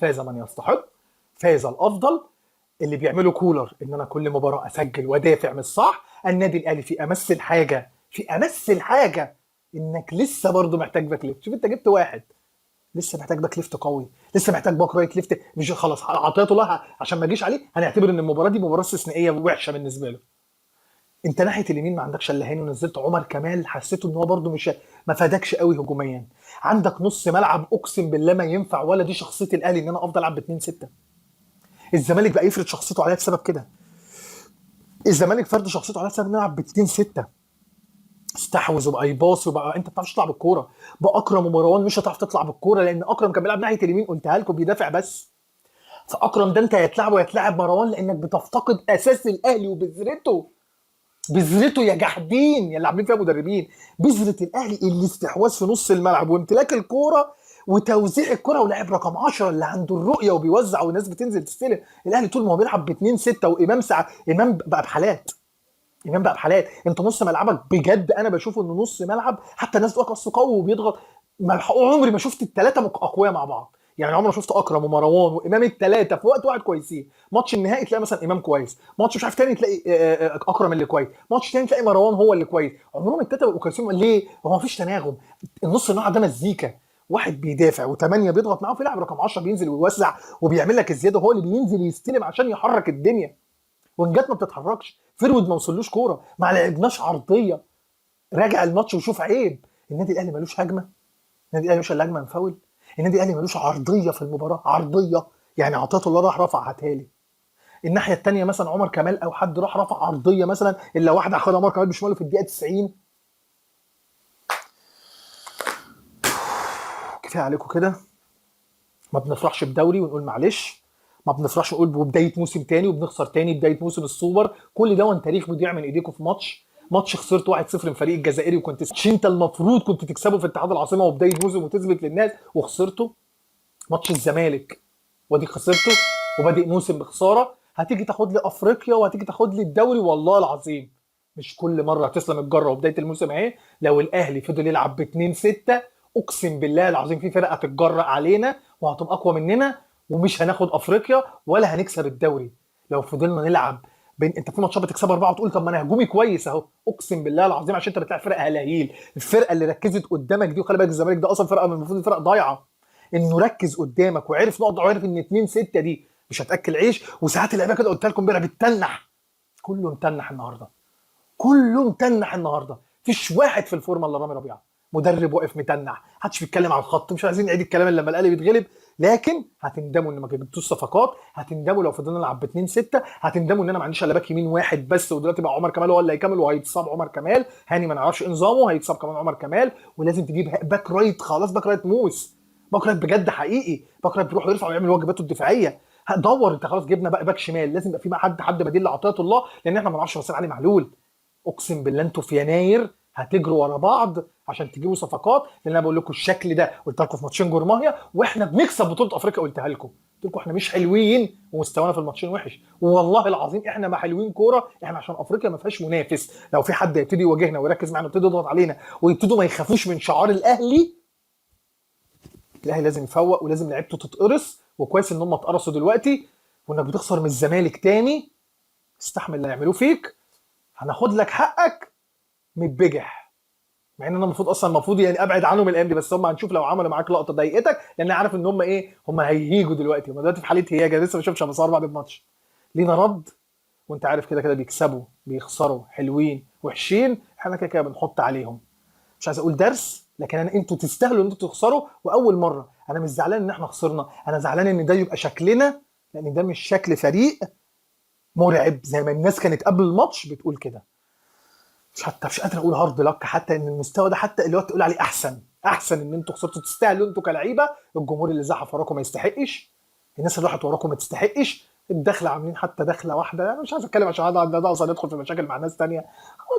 فاز من يستحق، فاز الافضل. اللي بيعمله كولر ان انا كل مباراه اسجل وادافع مش صح. النادي الاهلي في امس الحاجه، في امس الحاجه انك لسه برضه محتاج باك ليفت. شوف انت جبت واحد، لسه محتاج باك ليفت قوي، لسه محتاج باك رايت ليفت. مش خلاص عطيته الله عشان ما اجيش عليه هنعتبر ان المباراه دي مباراه استثنائيه وحشه بالنسبه له. انت ناحيه اليمين ما عندكش الا هاني، ونزلت عمر كمال حسيته ان هو برده مش ما فادكش قوي هجوميا. عندك نص ملعب اقسم بالله ما ينفع، ولا دي شخصيه الاهلي ان انا افضل العب ب 2 6. الزمالك بقى يفرض شخصيته عليا بسبب كده. الزمالك فرض شخصيته عليا بسبب نلعب ب 2 6، استحوذ وبقى يباصي وبقى انت ما بتعرفش تطلع بالكوره. باكرم ومروان مش هتعرف تطلع بالكوره، لان اكرم كان بيلعب ناحيه اليمين قلتها لكم بيدافع بس. فاكرم ده انت هيتلعب ويتلعب مروان، لانك بتفتقد اساس الاهلي وبذرته. بذرته يا جحدين يا اللي عاملين فيها مدربين. بذره الاهلي الاستحواذ في نص الملعب وامتلاك الكوره وتوزيع الكره، ولاعب رقم 10 اللي عنده الرؤيه وبيوزع والناس بتنزل تستلم. الاهلي طول ما هو بيلعب ب 2 6 وامام امام بقى بحالات. امام بقى بحالات. انت نص ملعبك بجد انا بشوف انه نص ملعب، حتى الناس بتقول اصله قوي وبيضغط. عمري ما شفت الثلاثه اقوياء مع بعض. يعني عمري ما شفت اكرم ومروان وامام الثلاثه في وقت واحد كويسين. ماتش النهائي تلاقي مثلا امام كويس، ماتش مش عارف تاني تلاقي اكرم اللي كويس، ماتش تاني تلاقي مروان هو اللي كويس. عمرهم الثلاثه بيبقوا كويسين ليه؟ هو ما فيش تناغم. النص الملعب ده مزيكا، واحد بيدافع وثمانيه بيضغط معاه، وفي لاعب رقم 10 بينزل ويوزع وبيعمل لك الزياده، وهو اللي بينزل يستلم عشان يحرك الدنيا. وانجات ما بتتحركش، فرود ما وصلوش كوره، ما لعبناش عرضيه. راجع الماتش وشوف عيب. النادي الاهلي ملوش هجمه، النادي الاهلي مش الا هجمه من فاول. النادي الاهلي ملوش عرضيه في المباراه، عرضيه يعني عطاته الله راح رفع هاتالي. الناحيه الثانيه مثلا عمر كمال او حد راح رفع عرضيه مثلا الا واحد اخدها عمر كمال بشماله في الدقيقه 90. كفايه عليكم كده. ما بنفرحش بدوري ونقول معلش، ما بنفرحش نقول ببدايه موسم تاني وبنخسر تاني بدايه موسم السوبر. كل ده وان تاريخ بيضيع من ايديكم في ماتش خسرت 1-0 من فريق الجزائري، وكنت انت المفروض كنت تكسبه في اتحاد العاصمه وبدايه موسم وتثبت للناس، وخسرته. ماتش الزمالك وادي خسرته وبادئ موسم بخساره. هتيجي تاخد لي افريقيا وهتيجي تاخد لي الدوري، والله العظيم مش كل مره هتسلم الجره. وبدايه الموسم اهي لو الاهلي فضل يلعب ب 2 6 اقسم بالله العظيم في فرقه هتتجرأ علينا وهتبقى اقوى مننا، ومش هناخد افريقيا ولا هنكسب الدوري. لو فضلنا نلعب انت في ماتشات بتكسبها 4 وتقول طب ما انا هجومي كويس اهو، اقسم بالله العظيم عشان انت بتلعب فرقه هلاهيل. الفرقه اللي ركزت قدامك دي، وخلي بالك الزمالك ده اصلا فرقه من المفروض فرقه ضايعه، انه ركز قدامك وعرف نقط وعرف ان 2 6 دي مش هتاكل عيش. وساعات اللعيبه كده قلت لكم امبارح بتتنح، كله متنح النهارده، كله متنح النهارده. مفيش واحد في الفورمه الا رامي ربيعه، مدرب واقف متنح، محدش بيتكلم على الخط. مش عايزين نعيد الكلام اللي لما الاهلي بيتغلب، لكن هتندموا ان ما جبتوش صفقات، هتندموا لو فضلنا نلعب ب 2 6، هتندموا ان انا ما عنديش الا باك يمين واحد بس، ودلوقتي بقى عمر كمال هو اللي هيكمل وهيتصاب عمر كمال، هاني ما نعرفش ايه نظامه، هيتصاب كمان عمر كمال. ولازم تجيب باك رايت، خلاص باك رايت موس، باك رايت بجد حقيقي، باك رايت بيروح ويرفع ويعمل واجباته الدفاعيه. دور انت خلاص جبنا بقى باك شمال، لازم يبقى في حد بديل لعطيه الله، لان احنا ما نعرفش نصير علي معلول. اقسم بالله انتوا في يناير هتجروا ورا بعض عشان تجيبوا صفقات، لان انا بقول لكم الشكل ده قلت لكم في ماتشين جورماهيا واحنا بنكسب بطوله افريقيا، قلتها لكم قلت لكم احنا مش حلوين ومستوانا في الماتشين وحش، والله العظيم احنا ما حلوين كوره، احنا عشان افريقيا ما فيهاش منافس. لو في حد يبتدي يواجهنا ويركز معانا ويبتدي يضغط علينا ويبتدوا ما يخافوش من شعار الاهلي، الاهلي لازم يفوق ولازم لعيبته تتقرص. وكويس ان هم اتقرصوا دلوقتي، وانك بتخسر من الزمالك تاني، استحمل اللي هيعملوه فيك، هناخد لك حقك متبجح، مع ان انا المفروض يعني ابعد عنهم الايام دي، بس هم هنشوف لو عملوا معاك لقطه ضايقتك، لان عارف ان هم ايه، هم هيهيجوا دلوقتي، هم دلوقتي في حاله هياج. أنا لسه ما شفتش ابو صار بعد الماتش. لينا رد، وانت عارف كده كده بيكسبوا بيخسروا، حلوين وحشين، احنا كده كده بنحط عليهم. مش عايز اقول درس، لكن انتوا تستاهلوا ان انتوا تخسروا، واول مره. انا مش زعلان ان احنا خسرنا، انا زعلان ان ده يبقى شكلنا، لان ده مش شكل فريق مرعب زي ما الناس كانت قبل الماتش بتقول كده. مش قادر اقول هارد لك، حتى ان المستوى ده، حتى اللي هو تقول عليه احسن ان انتوا خسرتوا، تستاهلوا انتوا كلعيبه. الجمهور اللي زحف وراكم ما يستحقش، الناس اللي راحت وراكم ما تستحقش. الدخله عاملين حتى دخله واحده، انا مش عايز اتكلم عشان ده اصلا ندخل في مشاكل مع ناس تانية.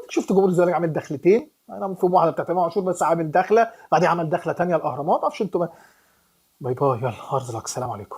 شفت جمهور الزمالك عامل دخلتين، انا في واحده بتاعت امام عاشور بس عامل دخله، بعدين عمل دخله تانية الاهرامات، معرفش انتوا باي باي، يلا هارد لك، سلام عليكم.